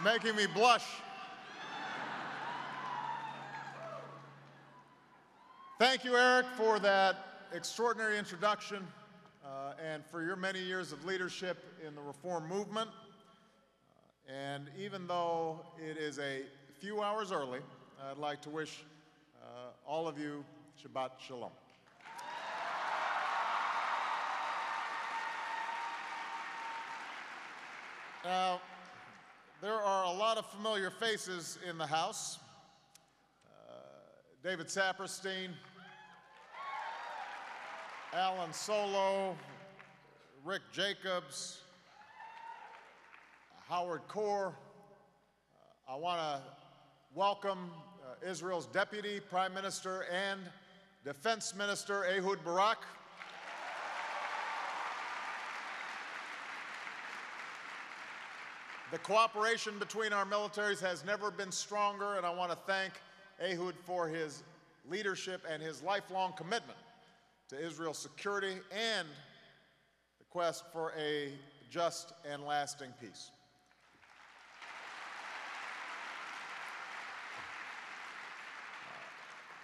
making me blush. Thank you, Eric, for that extraordinary introduction and for your many years of leadership in the reform movement. And even though it is a few hours early, I'd like to wish all of you Shabbat Shalom. Now, there are a lot of familiar faces in the House. David Saperstein, Alan Solo, Rick Jacobs, Howard Kaur. I want to welcome Israel's Deputy Prime Minister and Defense Minister Ehud Barak. The cooperation between our militaries has never been stronger, and I want to thank Ehud for his leadership and his lifelong commitment to Israel's security and the quest for a just and lasting peace.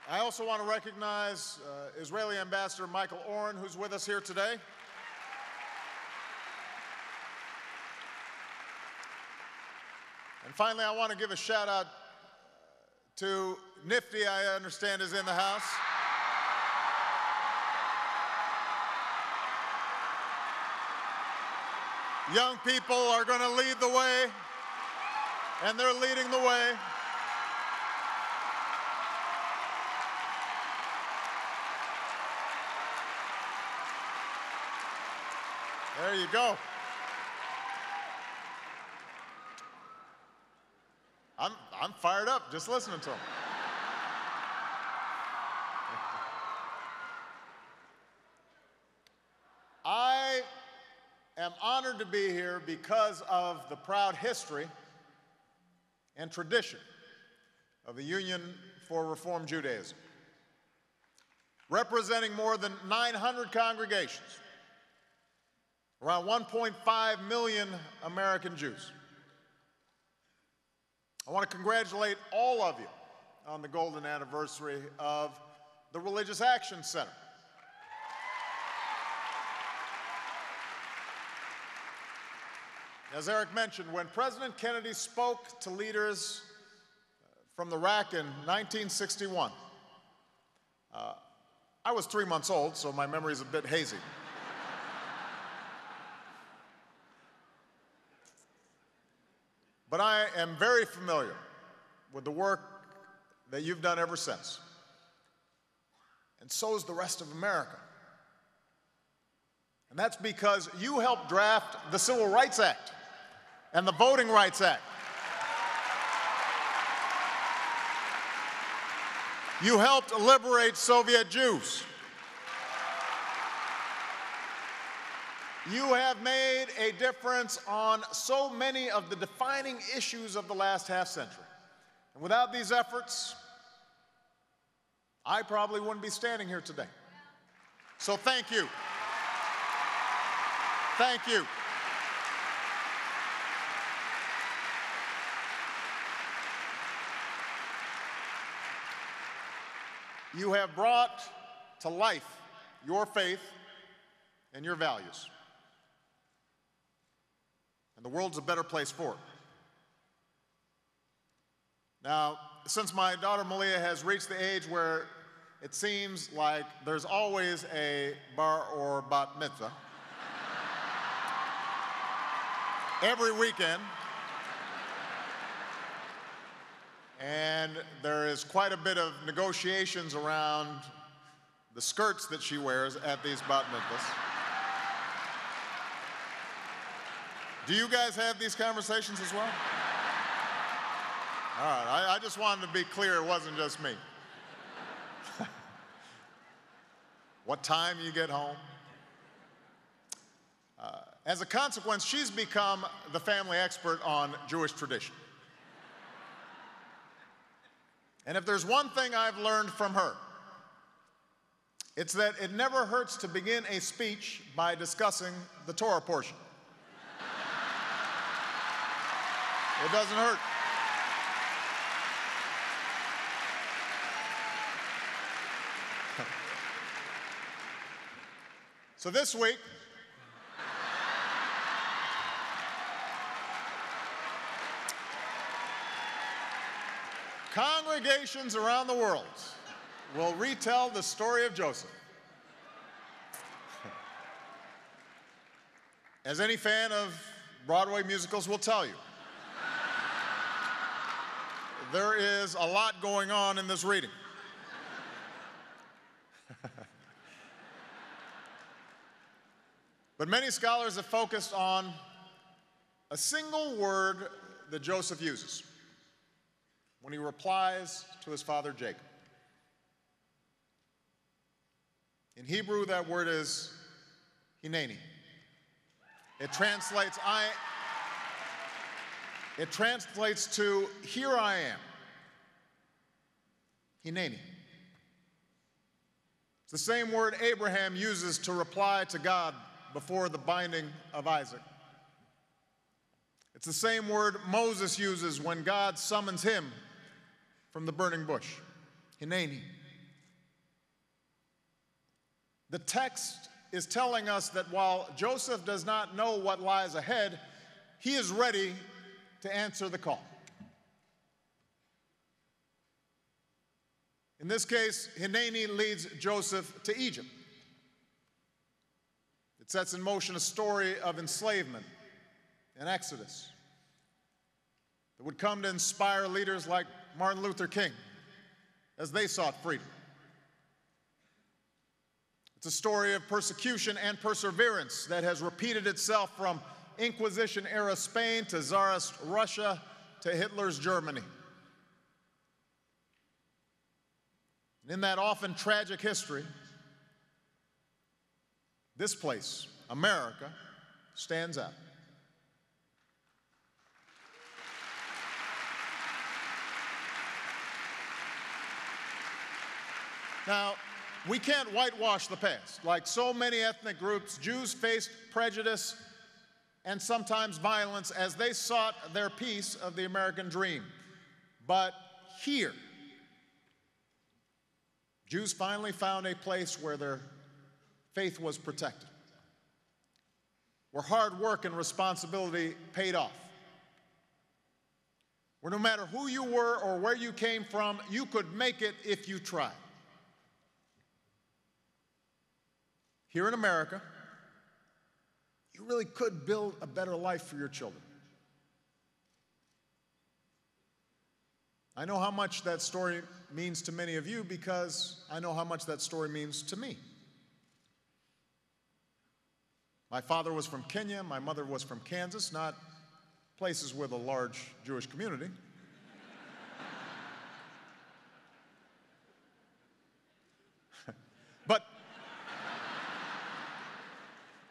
I also want to recognize Israeli Ambassador Michael Oren, who's with us here today. And finally, I want to give a shout out to Nifty, I understand, is in the house. Young people are going to lead the way, and they're leading the way. There you go. I'm fired up just listening to them. I am honored to be here because of the proud history and tradition of the Union for Reform Judaism, representing more than 900 congregations, around 1.5 million American Jews. I want to congratulate all of you on the golden anniversary of the Religious Action Center. As Eric mentioned, when President Kennedy spoke to leaders from the RAC in 1961, I was 3 months old, so my memory is a bit hazy. But I am very familiar with the work that you've done ever since. And so is the rest of America. And that's because you helped draft the Civil Rights Act and the Voting Rights Act. You helped liberate Soviet Jews. You have made a difference on so many of the defining issues of the last half century. And without these efforts, I probably wouldn't be standing here today. So thank you. Thank you. You have brought to life your faith and your values. And the world's a better place for it. Now, since my daughter Malia has reached the age where it seems like there's always a bar or bat mitzvah every weekend, and there is quite a bit of negotiations around the skirts that she wears at these bat mitzvahs. Do you guys have these conversations as well? All right, I just wanted to be clear it wasn't just me. What time you get home? As a consequence, she's become the family expert on Jewish tradition. And if there's one thing I've learned from her, it's that it never hurts to begin a speech by discussing the Torah portion. It doesn't hurt. So this week, congregations around the world will retell the story of Joseph. As any fan of Broadway musicals will tell you, there is a lot going on in this reading. But many scholars have focused on a single word that Joseph uses when he replies to his father Jacob. In Hebrew, that word is hineni. It translates to here I am. Hineni. It's the same word Abraham uses to reply to God before the binding of Isaac. It's the same word Moses uses when God summons him from the burning bush. Hineni. The text is telling us that while Joseph does not know what lies ahead, he is ready to answer the call. In this case, Hineni leads Joseph to Egypt. It sets in motion a story of enslavement and exodus that would come to inspire leaders like Martin Luther King as they sought freedom. It's a story of persecution and perseverance that has repeated itself from Inquisition-era Spain to Tsarist Russia to Hitler's Germany. And in that often tragic history, this place, America, stands out. Now, we can't whitewash the past. Like so many ethnic groups, Jews faced prejudice and sometimes violence as they sought their piece of the American dream. But here, Jews finally found a place where their faith was protected, where hard work and responsibility paid off, where no matter who you were or where you came from, you could make it if you tried. Here in America, you really could build a better life for your children. I know how much that story means to many of you because I know how much that story means to me. My father was from Kenya, my mother was from Kansas, not places with a large Jewish community.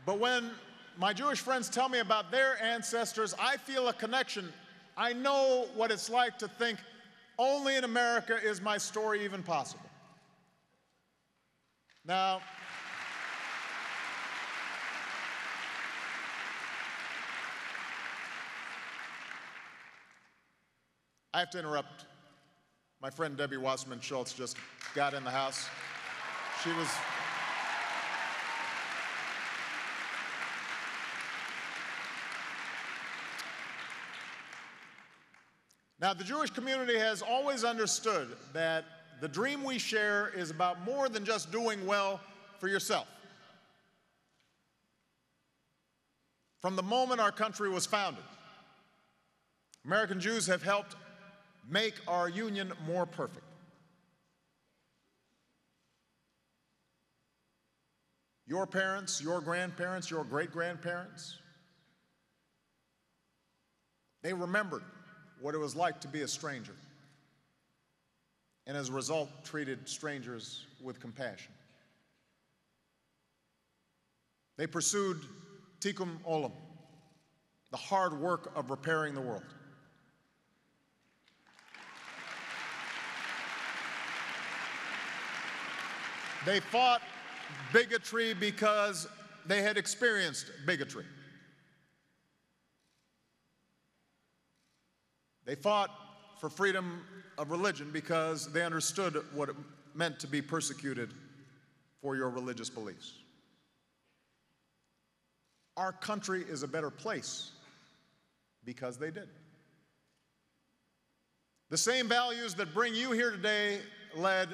But when my Jewish friends tell me about their ancestors, I feel a connection. I know what it's like to think, only in America is my story even possible. Now, I have to interrupt. My friend Debbie Wasserman Schultz just got in the house. Now, the Jewish community has always understood that the dream we share is about more than just doing well for yourself. From the moment our country was founded, American Jews have helped make our union more perfect. Your parents, your grandparents, your great-grandparents, they remembered what it was like to be a stranger, and as a result, treated strangers with compassion. They pursued tikkun olam, the hard work of repairing the world. They fought bigotry because they had experienced bigotry. They fought for freedom of religion because they understood what it meant to be persecuted for your religious beliefs. Our country is a better place because they did. The same values that bring you here today led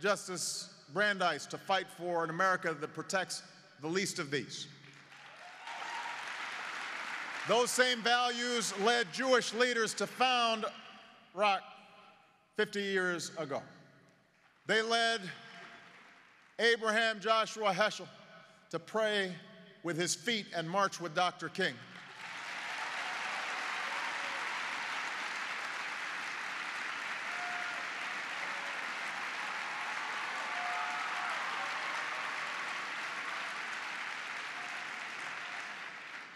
Justice Brandeis to fight for an America that protects the least of these. Those same values led Jewish leaders to found Rock 50 years ago. They led Abraham Joshua Heschel to pray with his feet and march with Dr. King.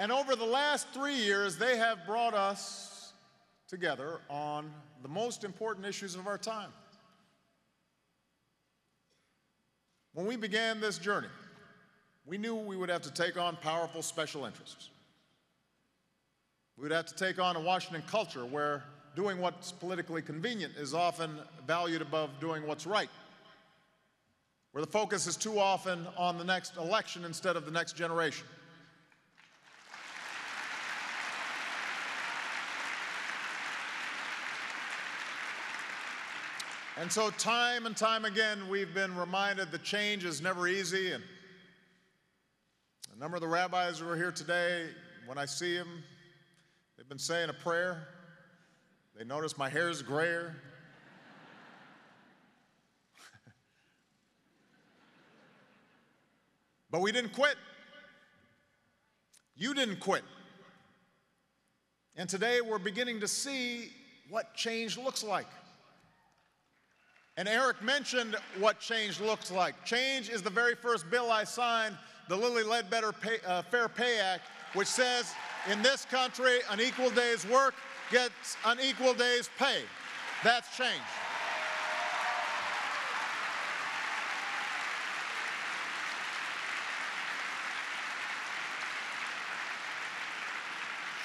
And over the last 3 years, they have brought us together on the most important issues of our time. When we began this journey, we knew we would have to take on powerful special interests. We would have to take on a Washington culture where doing what's politically convenient is often valued above doing what's right, where the focus is too often on the next election instead of the next generation. And so time and time again, we've been reminded that change is never easy. And a number of the rabbis who are here today, when I see them, they've been saying a prayer. They notice my hair's grayer. But we didn't quit. You didn't quit. And today we're beginning to see what change looks like. And Eric mentioned what change looks like. Change is the very first bill I signed, the Lilly Ledbetter Fair Pay Act, which says in this country, an equal day's work gets an equal day's pay. That's change.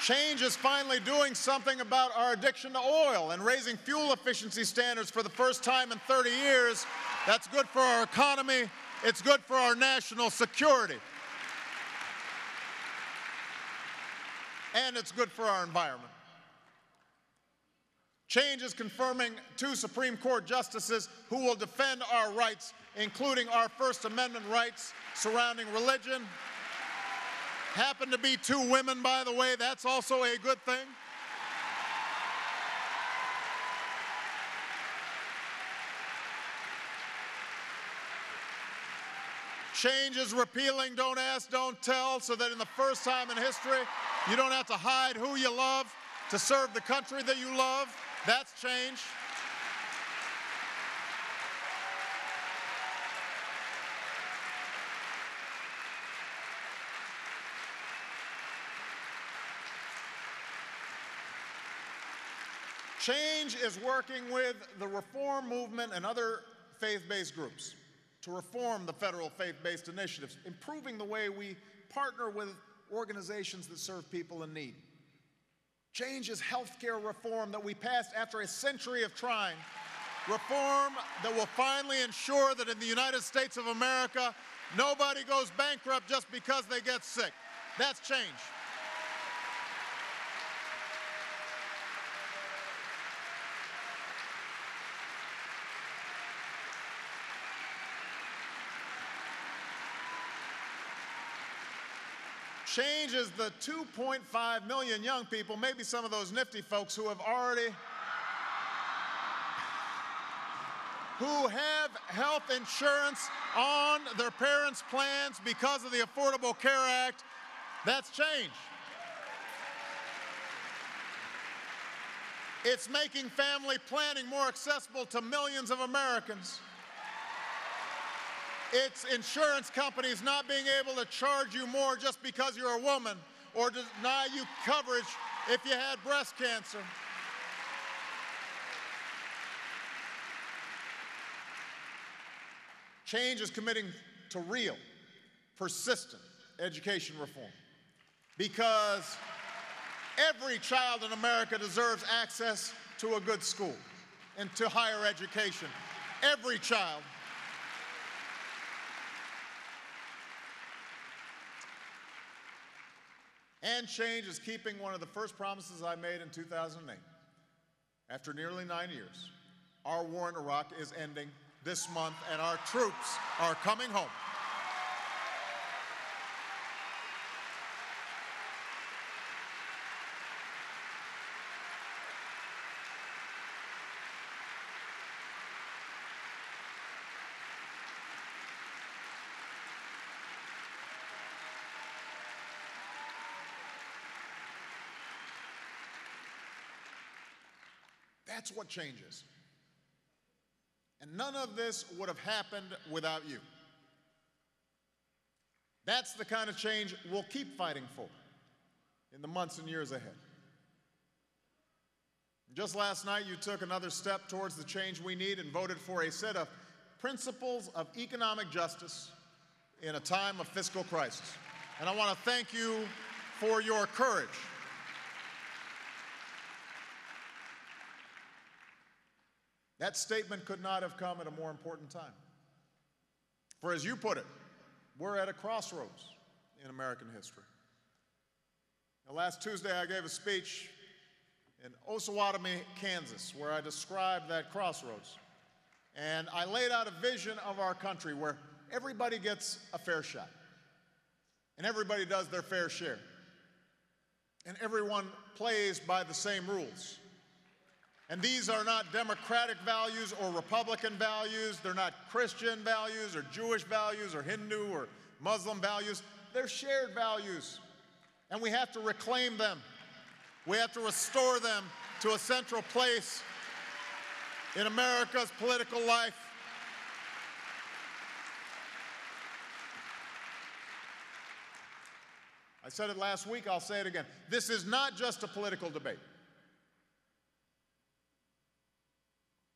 Change is finally doing something about our addiction to oil and raising fuel efficiency standards for the first time in 30 years. That's good for our economy. It's good for our national security. And it's good for our environment. Change is confirming 2 Supreme Court justices who will defend our rights, including our First Amendment rights surrounding religion. Happen to be 2 women, by the way. That's also a good thing. Change is repealing Don't Ask, Don't Tell, so that in the first time in history, you don't have to hide who you love to serve the country that you love. That's change. Change is working with the Reform Movement and other faith-based groups to reform the federal faith-based initiatives, improving the way we partner with organizations that serve people in need. Change is healthcare reform that we passed after a century of trying, reform that will finally ensure that in the United States of America, nobody goes bankrupt just because they get sick. That's change. Change is the 2.5 million young people, maybe some of those nifty folks who have health insurance on their parents' plans because of the Affordable Care Act. That's change. It's making family planning more accessible to millions of Americans. It's insurance companies not being able to charge you more just because you're a woman or deny you coverage if you had breast cancer. Change is committing to real, persistent education reform because Every child in America deserves access to a good school and to higher education. Every child. And change is keeping one of the first promises I made in 2008. After nearly 9 years, our war in Iraq is ending this month, and our troops are coming home. That's what changes. And none of this would have happened without you. That's the kind of change we'll keep fighting for in the months and years ahead. Just last night, you took another step towards the change we need and voted for a set of principles of economic justice in a time of fiscal crisis. And I want to thank you for your courage. That statement could not have come at a more important time. For as you put it, we're at a crossroads in American history. Now, last Tuesday, I gave a speech in Osawatomie, Kansas, where I described that crossroads. And I laid out a vision of our country where everybody gets a fair shot, and everybody does their fair share, and everyone plays by the same rules. And these are not democratic values or Republican values. They're not Christian values or Jewish values or Hindu or Muslim values. They're shared values, and we have to reclaim them. We have to restore them to a central place in America's political life. I said it last week, I'll say it again. This is not just a political debate.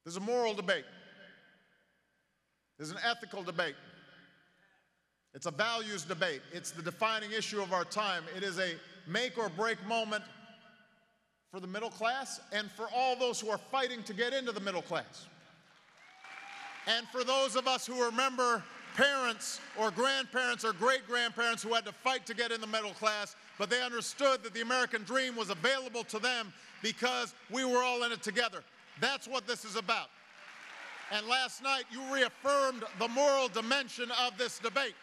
There's a moral debate. There's an ethical debate. It's a values debate. It's the defining issue of our time. It is a make or break moment for the middle class and for all those who are fighting to get into the middle class. And for those of us who remember parents or grandparents or great-grandparents who had to fight to get in the middle class, but they understood that the American dream was available to them because we were all in it together. That's what this is about. And last night, you reaffirmed the moral dimension of this debate.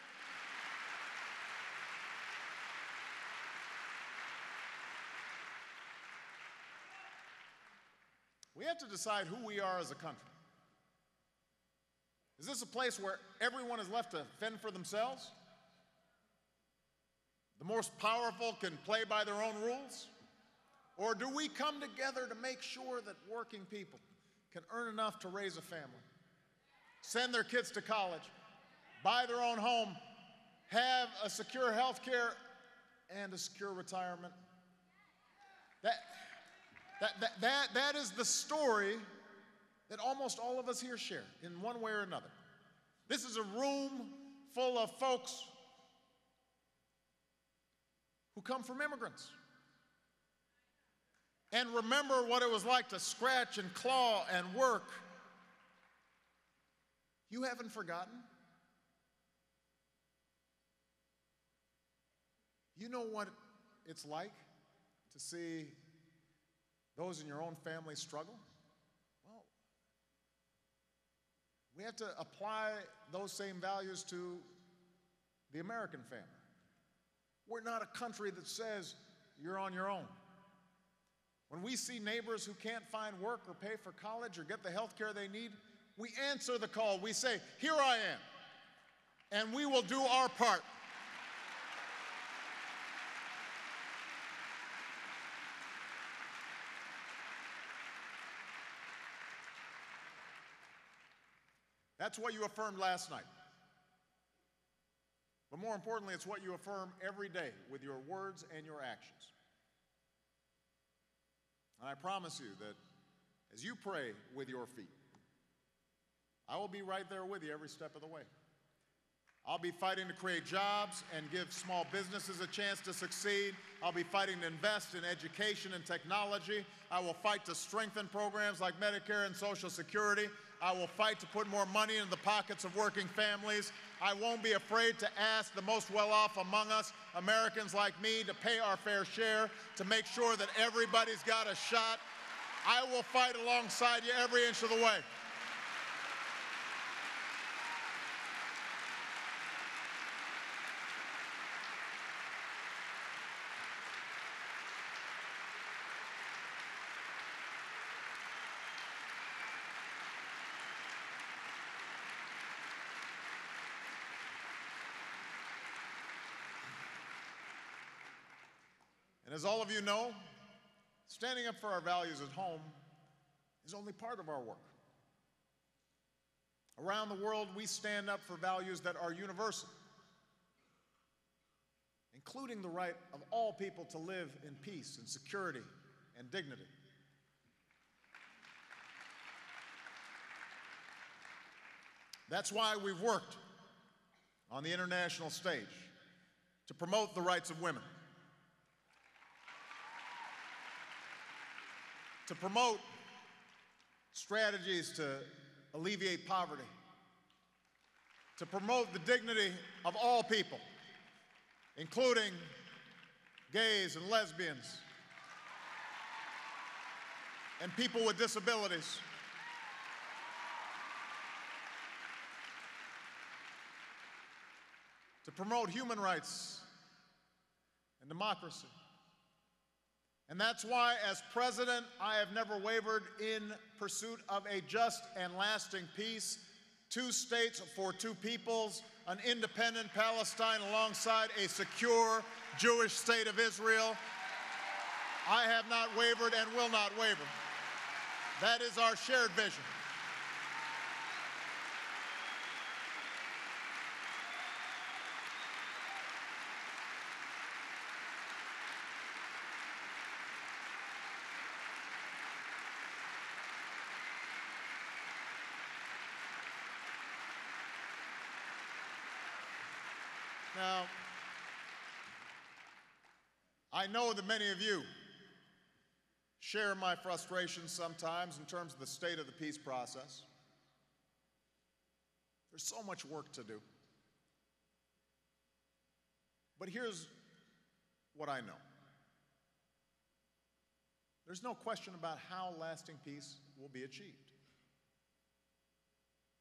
We have to decide who we are as a country. Is this a place where everyone is left to fend for themselves? The most powerful can play by their own rules? Or do we come together to make sure that working people can earn enough to raise a family, send their kids to college, buy their own home, have a secure health care and a secure retirement? That is the story that almost all of us here share in one way or another. This is a room full of folks who come from immigrants and remember what it was like to scratch and claw and work. You haven't forgotten. You know what it's like to see those in your own family struggle? Well, we have to apply those same values to the American family. We're not a country that says you're on your own. When we see neighbors who can't find work or pay for college or get the health care they need, we answer the call. We say, here I am, and we will do our part. That's what you affirmed last night. But more importantly, it's what you affirm every day with your words and your actions. And I promise you that as you pray with your feet, I will be right there with you every step of the way. I'll be fighting to create jobs and give small businesses a chance to succeed. I'll be fighting to invest in education and technology. I will fight to strengthen programs like Medicare and Social Security. I will fight to put more money into the pockets of working families. I won't be afraid to ask the most well-off among us, Americans like me, to pay our fair share, to make sure that everybody's got a shot. I will fight alongside you every inch of the way. And as all of you know, standing up for our values at home is only part of our work. Around the world, we stand up for values that are universal, including the right of all people to live in peace and security and dignity. That's why we've worked on the international stage to promote the rights of women, to promote strategies to alleviate poverty, to promote the dignity of all people, including gays and lesbians and people with disabilities, to promote human rights and democracy. And that's why, as president, I have never wavered in pursuit of a just and lasting peace, 2 states for 2 peoples, an independent Palestine alongside a secure Jewish state of Israel. I have not wavered and will not waver. That is our shared vision. Now, I know that many of you share my frustrations sometimes in terms of the state of the peace process. There's so much work to do. But here's what I know. There's no question about how lasting peace will be achieved.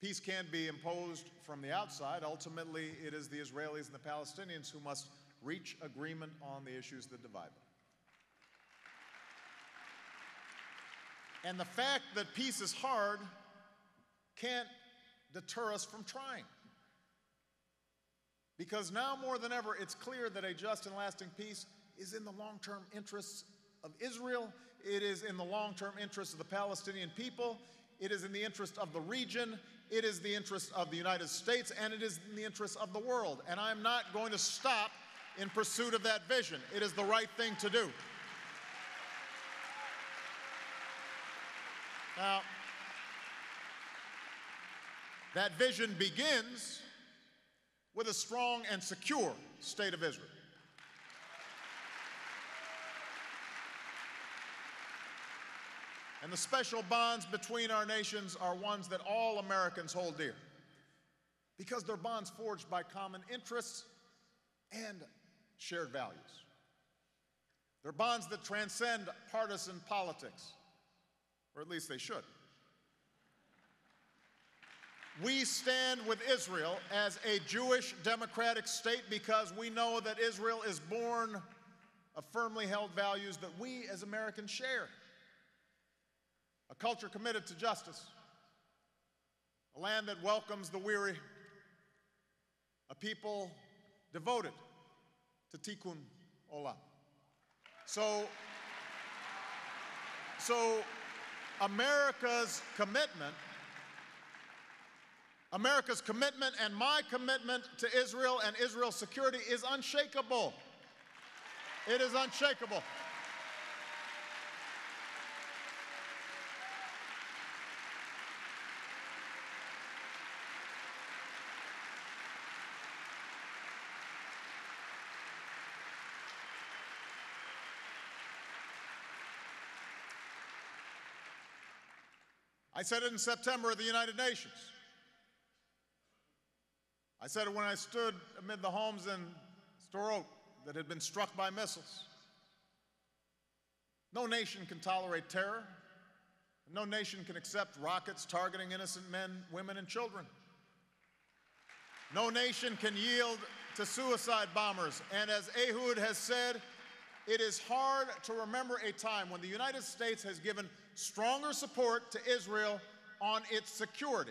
Peace can't be imposed from the outside. Ultimately, it is the Israelis and the Palestinians who must reach agreement on the issues that divide them. And the fact that peace is hard can't deter us from trying. Because now more than ever, it's clear that a just and lasting peace is in the long-term interests of Israel. It is in the long-term interests of the Palestinian people. It is in the interest of the region. It is the interest of the United States, and it is in the interest of the world. And I'm not going to stop in pursuit of that vision. It is the right thing to do. Now, that vision begins with a strong and secure state of Israel. And the special bonds between our nations are ones that all Americans hold dear, because they're bonds forged by common interests and shared values. They're bonds that transcend partisan politics, or at least they should. We stand with Israel as a Jewish democratic state because we know that Israel is born of firmly held values that we as Americans share. A culture committed to justice, a land that welcomes the weary, a people devoted to tikkun olam. So America's commitment and my commitment to Israel and Israel's security is unshakable. It is unshakable. I said it in September at the United Nations. I said it when I stood amid the homes in Store Oak that had been struck by missiles. No nation can tolerate terror. No nation can accept rockets targeting innocent men, women, and children. No nation can yield to suicide bombers. And as Ehud has said, it is hard to remember a time when the United States has given stronger support to Israel on its security.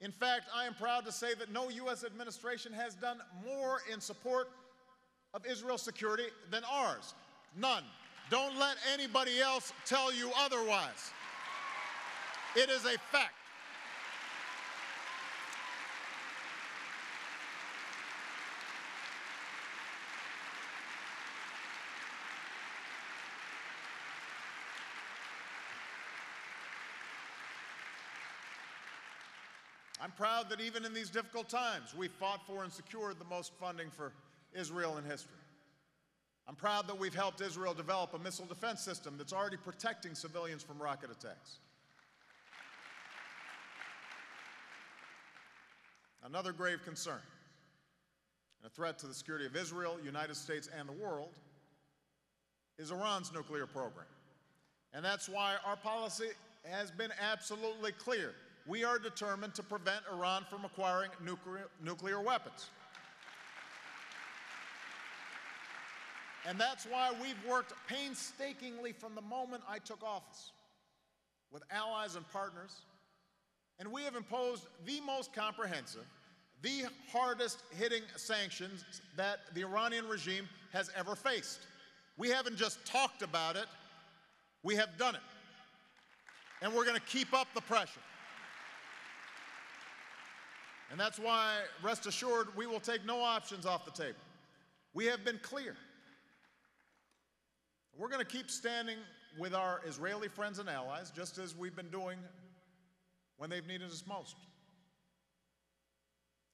In fact, I am proud to say that no U.S. administration has done more in support of Israel's security than ours. None. Don't let anybody else tell you otherwise. It is a fact. I'm proud that even in these difficult times, we fought for and secured the most funding for Israel in history. I'm proud that we've helped Israel develop a missile defense system that's already protecting civilians from rocket attacks. Another grave concern and a threat to the security of Israel, the United States, and the world is Iran's nuclear program. And that's why our policy has been absolutely clear. We are determined to prevent Iran from acquiring nuclear weapons. And that's why we've worked painstakingly from the moment I took office with allies and partners, and we have imposed the most comprehensive, the hardest hitting sanctions that the Iranian regime has ever faced. We haven't just talked about it, we have done it. And we're going to keep up the pressure. And that's why, rest assured, we will take no options off the table. We have been clear. We're going to keep standing with our Israeli friends and allies, just as we've been doing when they've needed us most.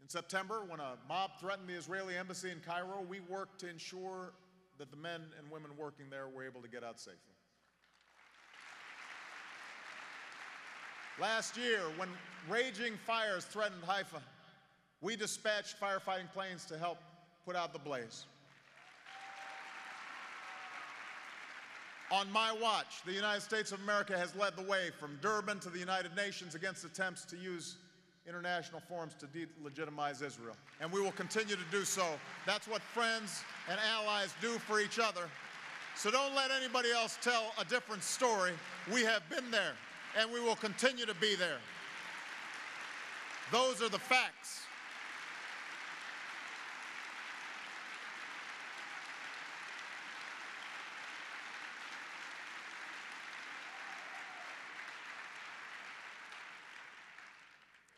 In September, when a mob threatened the Israeli embassy in Cairo, we worked to ensure that the men and women working there were able to get out safely. Last year, when raging fires threatened Haifa, we dispatched firefighting planes to help put out the blaze. On my watch, the United States of America has led the way from Durban to the United Nations against attempts to use international forums to delegitimize Israel. And we will continue to do so. That's what friends and allies do for each other. So don't let anybody else tell a different story. We have been there, and we will continue to be there. Those are the facts.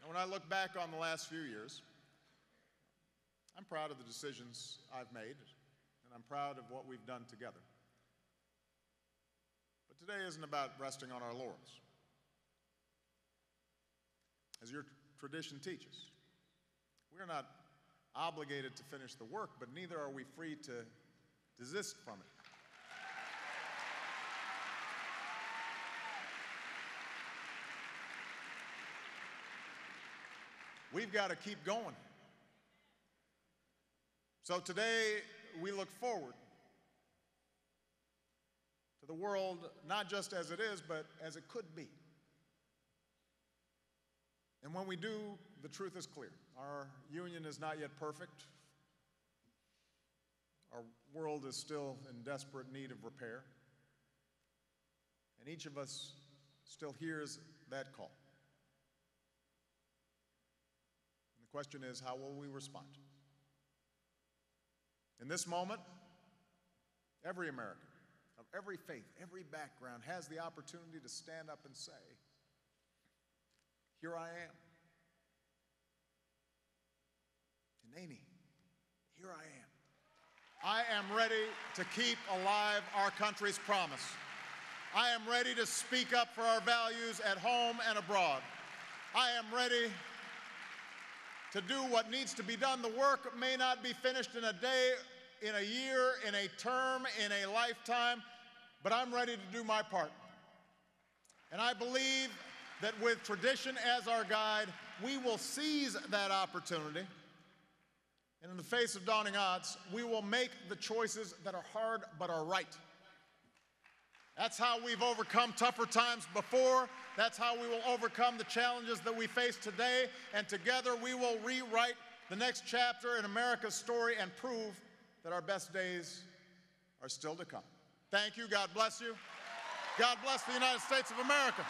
When I look back on the last few years, I'm proud of the decisions I've made, and I'm proud of what we've done together. But today isn't about resting on our laurels. As your tradition teaches, we're not obligated to finish the work, but neither are we free to desist from it. We've got to keep going. So today, we look forward to the world not just as it is, but as it could be. And when we do, the truth is clear. Our union is not yet perfect. Our world is still in desperate need of repair. And each of us still hears that call. The question is, how will we respond? In this moment, every American of every faith, every background has the opportunity to stand up and say, here I am. Hineni, here I am. I am ready to keep alive our country's promise. I am ready to speak up for our values at home and abroad. I am ready to do what needs to be done. The work may not be finished in a day, in a year, in a term, in a lifetime, but I'm ready to do my part. And I believe that with tradition as our guide, we will seize that opportunity. And in the face of daunting odds, we will make the choices that are hard but are right. That's how we've overcome tougher times before. That's how we will overcome the challenges that we face today. And together we will rewrite the next chapter in America's story and prove that our best days are still to come. Thank you. God bless you. God bless the United States of America.